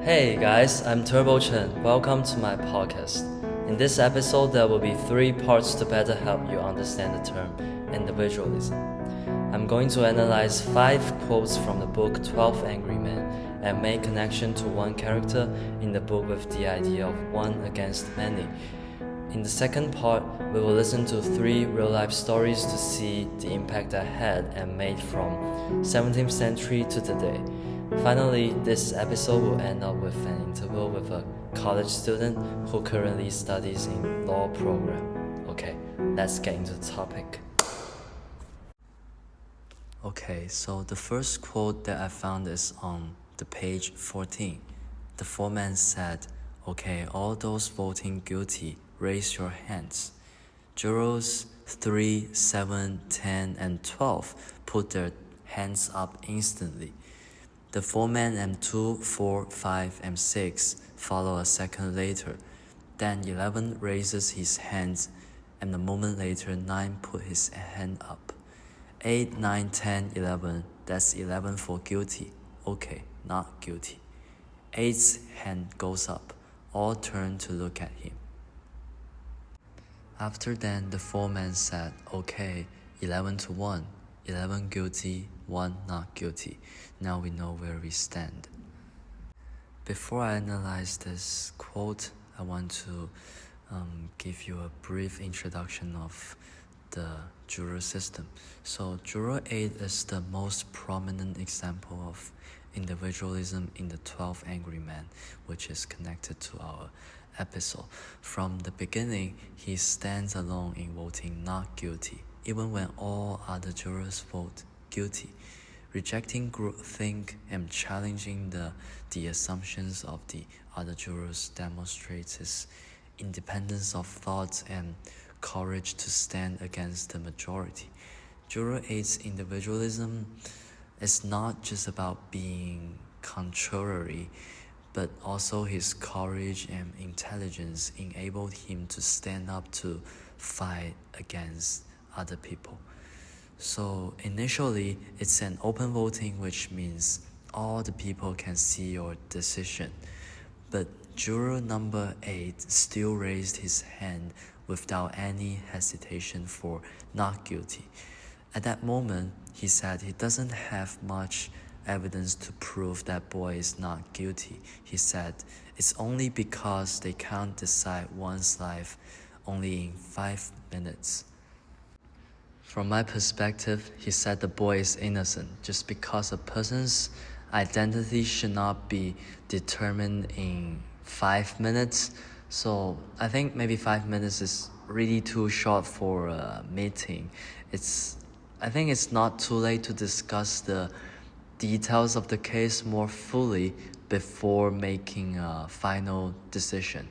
Hey guys, I'm Turbo Chen. Welcome to my podcast. In this episode, there will be 3 parts to better help you understand the term individualism. I'm going to analyze 5 quotes from the book 12 Angry Men and make connection to one character in the book with the idea of one against many. In the second part, we will listen to 3 real-life stories to see the impact I had and made from 17th century to today. Finally, this episode will end up with an interview with a college student who currently studies in law program. Okay, let's get into the topic. Okay, so the first quote that I found is on the page 14. The foreman said, "Okay, all those voting guilty, raise your hands." Jurors 3, 7, 10, and 12 put their hands up instantly. The foreman and 2, 4, 5, and 6 follow a second later. Then 11 raises his hands, and a moment later 9 put his hand up. 8, 9, 10, 11, that's 11 for guilty. Okay, not guilty. 8's hand goes up. All turn to look at him. After then, the foreman said, "Okay, 11 to 1. 11 guilty, 1 not guilty. Now we know where we stand." Before I analyze this quote, I want to give you a brief introduction of the juror system. So juror 8 is the most prominent example of individualism in the 12 Angry Men, which is connected to our episode. From the beginning, he stands alone in voting not guilty, even when all other jurors vote guilty. Rejecting groupthink and challenging the assumptions of the other jurors demonstrates his independence of thought and courage to stand against the majority. Juror 8's individualism is not just about being contrary, but also his courage and intelligence enabled him to stand up to fight against other people. So initially, it's an open voting, which means all the people can see your decision. But juror number 8 still raised his hand without any hesitation for not guilty. At that moment, he said he doesn't have much evidence to prove that boy is not guilty. He said it's only because they can't decide one's life only in 5 minutes. From my perspective, he said the boy is innocent just because a person's identity should not be determined in 5 minutes. So I think maybe 5 minutes is really too short for a meeting. I think it's not too late to discuss the details of the case more fully before making a final decision.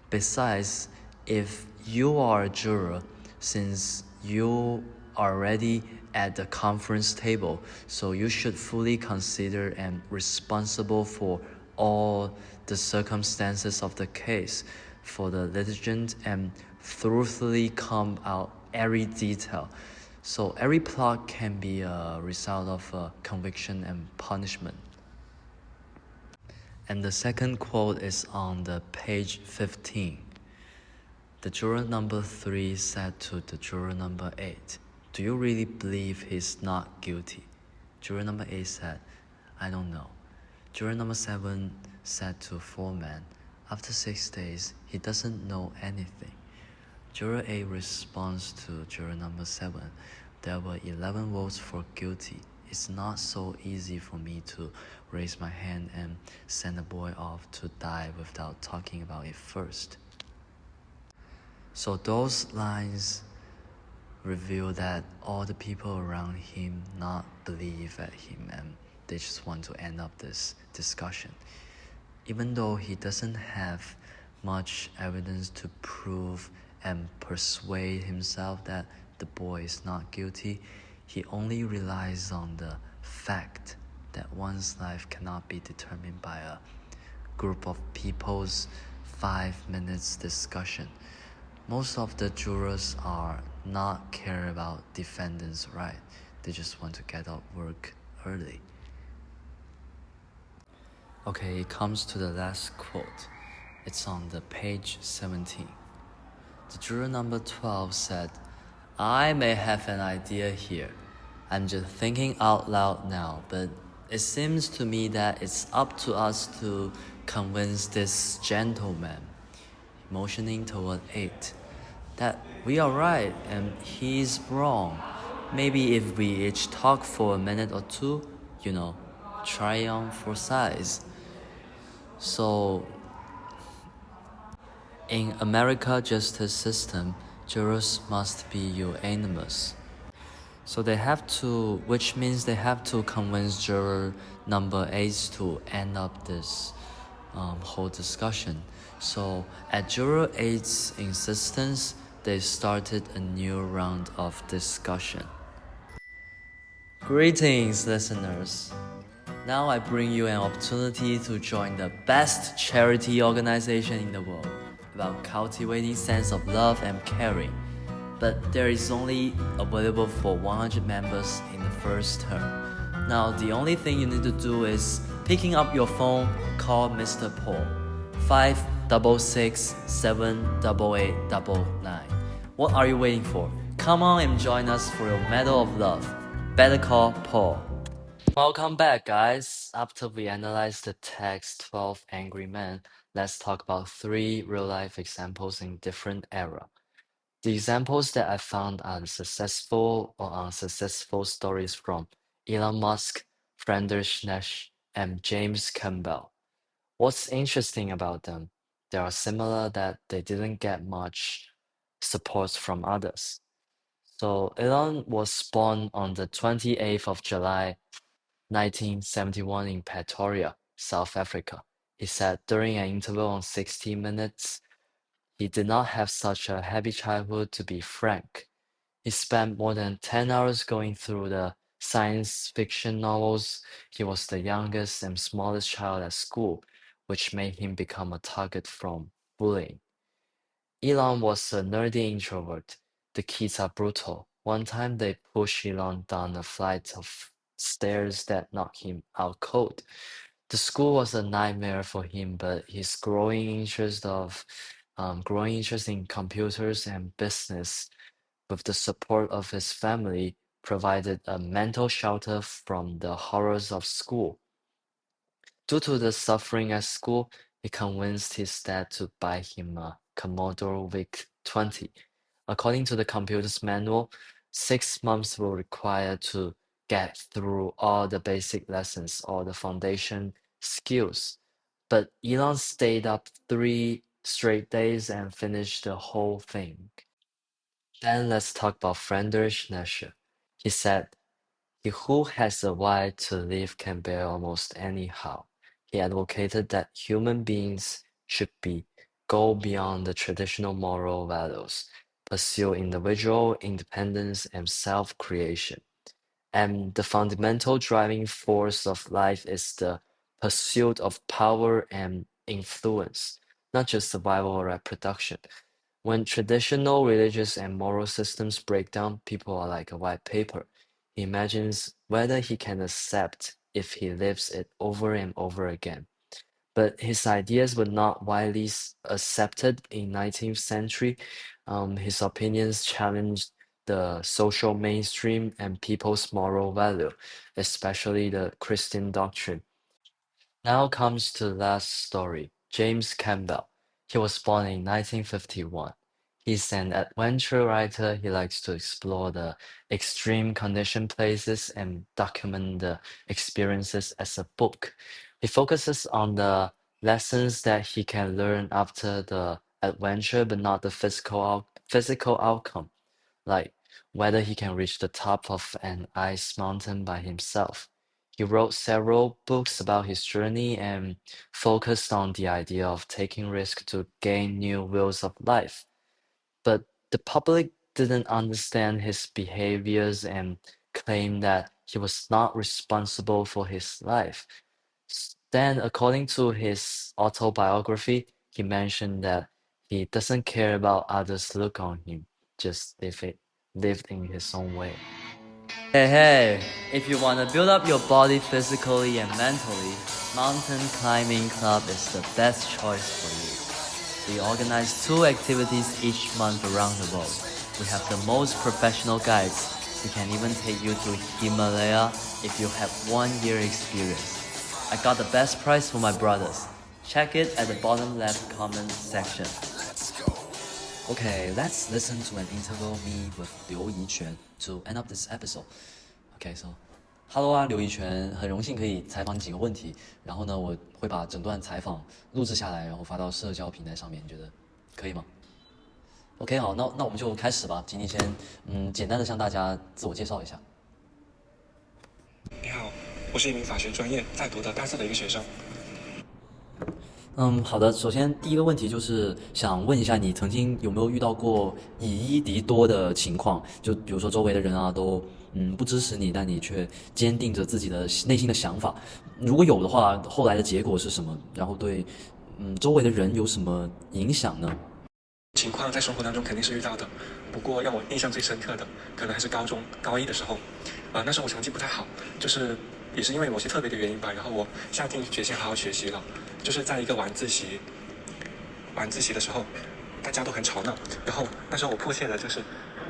Besides, if you are a juror, since you are already at the conference table, so you should fully consider and responsible for all the circumstances of the case, for the litigant, and thoroughly comb out every detail. So every plot can be a result of a conviction and punishment. And the second quote is on the page 15. The juror number 3 said to the juror number 8, "Do you really believe he's not guilty?" Juror number 8 said, "I don't know." Juror number 7 said to foreman, "After 6 days, he doesn't know anything." Juror 8 responds to juror number 7, "There were 11 votes for guilty. It's not so easy for me to raise my hand and send a boy off to die without talking about it first." So those lines reveal that all the people around him not believe at him and they just want to end up this discussion. Even though he doesn't have much evidence to prove and persuade himself that the boy is not guilty, he only relies on the fact that one's life cannot be determined by a group of people's 5 minutes discussion. Most of the jurors are not care about defendants' right. They just want to get out work early. Okay, it comes to the last quote. It's on the page 17. The juror number 12 said, I may have an idea here. I'm just thinking out loud now, but it seems to me that it's up to us to convince this gentleman, motioning toward 8, that we are right and he's wrong. Maybe if we each talk for a minute or two, you know, try on for size. So in America justice system, jurors must be unanimous. So they have to, which means they have to convince juror number 8 to end up this whole discussion. So at juror 8's insistence, they started a new round of discussion. Greetings, listeners. Now I bring you an opportunity to join the best charity organization in the world about cultivating sense of love and caring. But there is only available for 100 members in the first term. Now the only thing you need to do is picking up your phone, call Mr. Paul, 566-788-99. What are you waiting for? Come on and join us for your medal of love. Better call Paul. Welcome back, guys. After we analyze the text 12 Angry Men, let's talk about 3 real-life examples in different era. The examples that I found are successful or unsuccessful stories from Elon Musk, Friedrich Nietzsche, and James Campbell. What's interesting about them? They are similar that they didn't get much support from others. So Elon was born on the 28th of July 1971 in Pretoria, South Africa. He said during an interview on 60 Minutes, he did not have such a happy childhood to be frank. He spent more than 10 hours going through the science fiction novels. He was the youngest and smallest child at school, which made him become a target from bullying. Elon was a nerdy introvert. The kids are brutal. One time they pushed Elon down a flight of stairs that knocked him out cold. The school was a nightmare for him, but his growing interest in computers and business, with the support of his family, provided a mental shelter from the horrors of school. Due to the suffering at school, he convinced his dad to buy him a Commodore VIC-20. According to the computer's manual, 6 months were required to get through all the basic lessons, all the foundation skills. But Elon stayed up 3 straight days and finished the whole thing. Then let's talk about Friedrich Nietzsche. He said, he who has a why to live can bear almost anyhow. He advocated that human beings should go beyond the traditional moral values, pursue individual independence and self-creation. And the fundamental driving force of life is the pursuit of power and influence, not just survival or reproduction. When traditional religious and moral systems break down, people are like a white paper. He imagines whether he can accept if he lives it over and over again. But his ideas were not widely accepted in 19th century. His opinions challenged the social mainstream and people's moral value, especially the Christian doctrine. Now comes to the last story, James Campbell. He was born in 1951. He's an adventure writer. He likes to explore the extreme condition places and document the experiences as a book. He focuses on the lessons that he can learn after the adventure, but not the physical outcome, like whether he can reach the top of an ice mountain by himself. He wrote several books about his journey and focused on the idea of taking risks to gain new views of life. But the public didn't understand his behaviors and claimed that he was not responsible for his life. Then, according to his autobiography, he mentioned that he doesn't care about others' look on him, just lived in his own way. Hey, if you want to build up your body physically and mentally, Mountain Climbing Club is the best choice for you. We organize 2 activities each month around the world. We have the most professional guides. We can even take you to Himalaya if you have 1 year experience. I got the best price for my brothers. Check it at the bottom left comment section. Okay, let's listen to an interview me with 刘怡全 to end up this episode. Okay, so Hello 啊，刘怡全，很荣幸可以采访你几个问题，然后呢，我会把整段采访录制下来，然后发到社交平台上面，你觉得可以吗 ？OK， 好，那我们就开始吧，请你先简单的向大家自我介绍一下。你好，我是一名法学专业在读的大4的一个学生。好的，首先第一个问题就是想问一下，你曾经有没有遇到过以一敌多的情况？就比如说周围的人啊都不支持你，但你却坚定着自己的内心的想法。如果有的话，后来的结果是什么？然后对周围的人有什么影响呢？情况在生活当中肯定是遇到的，不过让我印象最深刻的，可能还是高1的时候，那时候我成绩不太好，也是因为某些特别的原因吧，然后我下定决心好好学习了。就是在一个晚自习的时候，大家都很吵闹，然后那时候我迫切的就是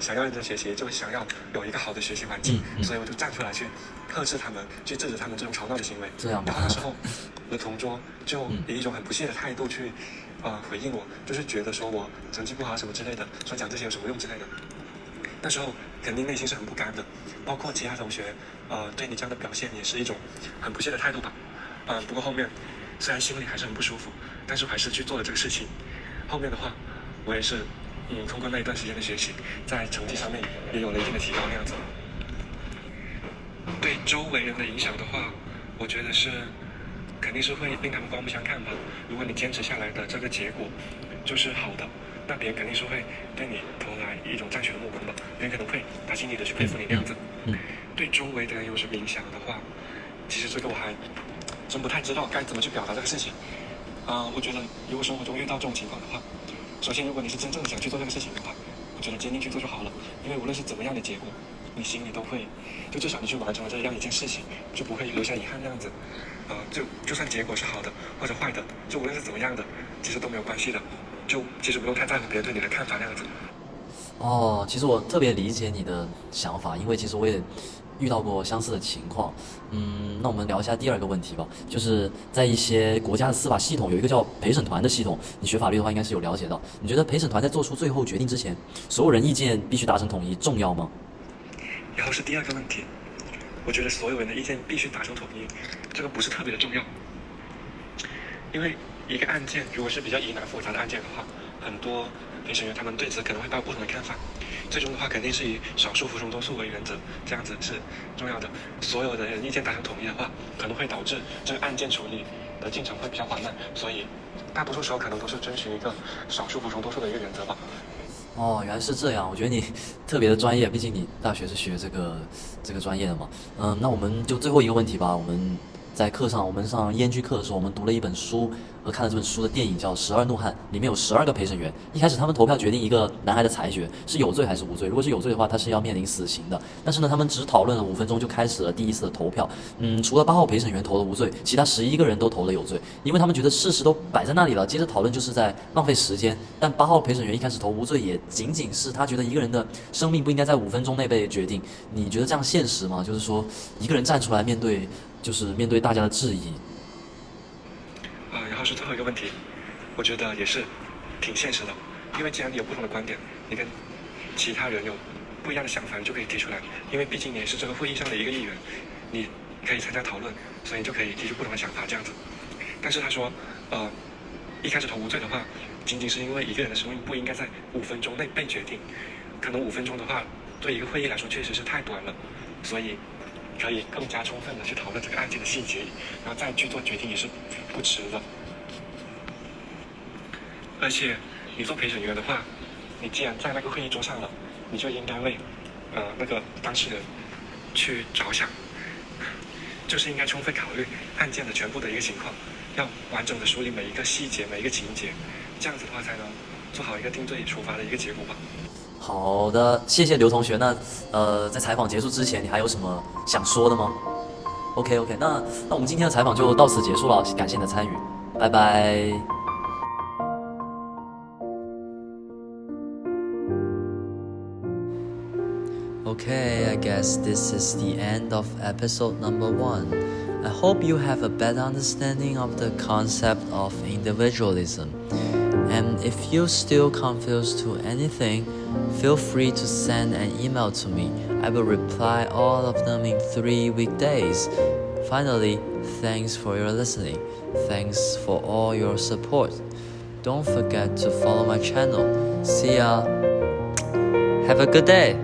想要认真学习，就想要有一个好的学习环境，所以我就站出来去呵斥他们，去制止他们这种吵闹的行为。这样吧。然后那时候我的同桌就以一种很不屑的态度去回应我，就是觉得说我成绩不好什么之类的，说讲这些有什么用之类的。那时候肯定内心是很不甘的，包括其他同学对你这样的表现也是一种很不屑的态度吧。不过后面虽然心里还是很不舒服，但是我还是去做了这个事情。后面的话，我也是通过那一段时间的学习，在成绩上面也有了一定的提高那样子。对周围人的影响的话，我觉得肯定是会令他们刮目相看吧。如果你坚持下来的这个结果就是好的，那别人肯定是会对你投来一种赞许的目光吧，别人可能会打心底的去佩服你那样子。对周围的人有什么影响的话，其实这个我还真不太知道该怎么去表达这个事情。我觉得如果生活中遇到这种情况的话，首先如果你是真正的想去做这个事情的话，我觉得坚定去做就好了。因为无论是怎么样的结果，你心里都会，就至少你去完成了这样一件事情，就不会留下遗憾那样子。就算结果是好的或者坏的，就无论是怎么样的，其实都没有关系的。就其实不用太在乎别人对你的看法那样子。其实我特别理解你的想法，因为其实我也遇到过相似的情况。那我们聊一下第二个问题吧，就是在一些国家的司法系统有一个叫陪审团的系统，你学法律的话应该是有了解到。你觉得陪审团在做出最后决定之前，所有人意见必须达成统一重要吗？然后是第二个问题，我觉得所有人的意见必须达成统一，这个不是特别的重要。因为一个案件如果是比较疑难复杂的案件的话，很多陪审员他们对此可能会抱有不同的看法，最终的话肯定是以少数服从多数为原则，这样子是重要的。所有的人意见达成统一的话，可能会导致这个案件处理的进程会比较缓慢，所以大多数时候可能都是遵循一个少数服从多数的一个原则吧。原来是这样，我觉得你特别的专业，毕竟你大学是学这个专业的嘛。那我们就最后一个问题吧。我们在课上，我们上ENG课的时候，我们读了一本书和看了这本书的电影，叫《12怒汉》，里面有12个陪审员。一开始他们投票决定一个男孩的裁决是有罪还是无罪。如果是有罪的话，他是要面临死刑的。但是呢，他们只讨论了5分钟就开始了第一次的投票。除了8号陪审员投了无罪，其他11个人都投了有罪，因为他们觉得事实都摆在那里了，接着讨论就是在浪费时间。但8号陪审员一开始投无罪，也仅仅是他觉得一个人的生命不应该在5分钟内被决定。你觉得这样现实吗？就是说，一个人站出来面对大家的质疑。然后是最后一个问题，我觉得也是挺现实的，因为既然你有不同的观点，你跟其他人有不一样的想法，你就可以提出来，因为毕竟你也是这个会议上的一个议员，你可以参加讨论，所以你就可以提出不同的想法这样子。但是他说，一开始投无罪的话，仅仅是因为一个人的生命不应该在5分钟内被决定，可能5分钟的话，对一个会议来说确实是太短了，所以可以更加充分的去讨论这个案件的细节，然后再去做决定也是不迟的。而且你做陪审员的话，你既然在那个会议桌上了，你就应该为那个当事人去着想，就是应该充分考虑案件的全部的一个情况，要完整的梳理每一个细节每一个情节，这样子的话才能做好一个定罪处罚的一个结果吧。好的，谢谢刘同学。那在采访结束之前，你还有什么想说的吗？OK， 那我们今天的采访就到此结束了，感谢你的参与，拜拜。Okay, I guess this is the end of episode number 1. I hope you have a better understanding of the concept of individualism. And if you're still confused to anything, feel free to send an email to me. I will reply all of them in 3 weekdays. Finally, thanks for your listening. Thanks for all your support. Don't forget to follow my channel. See ya. Have a good day.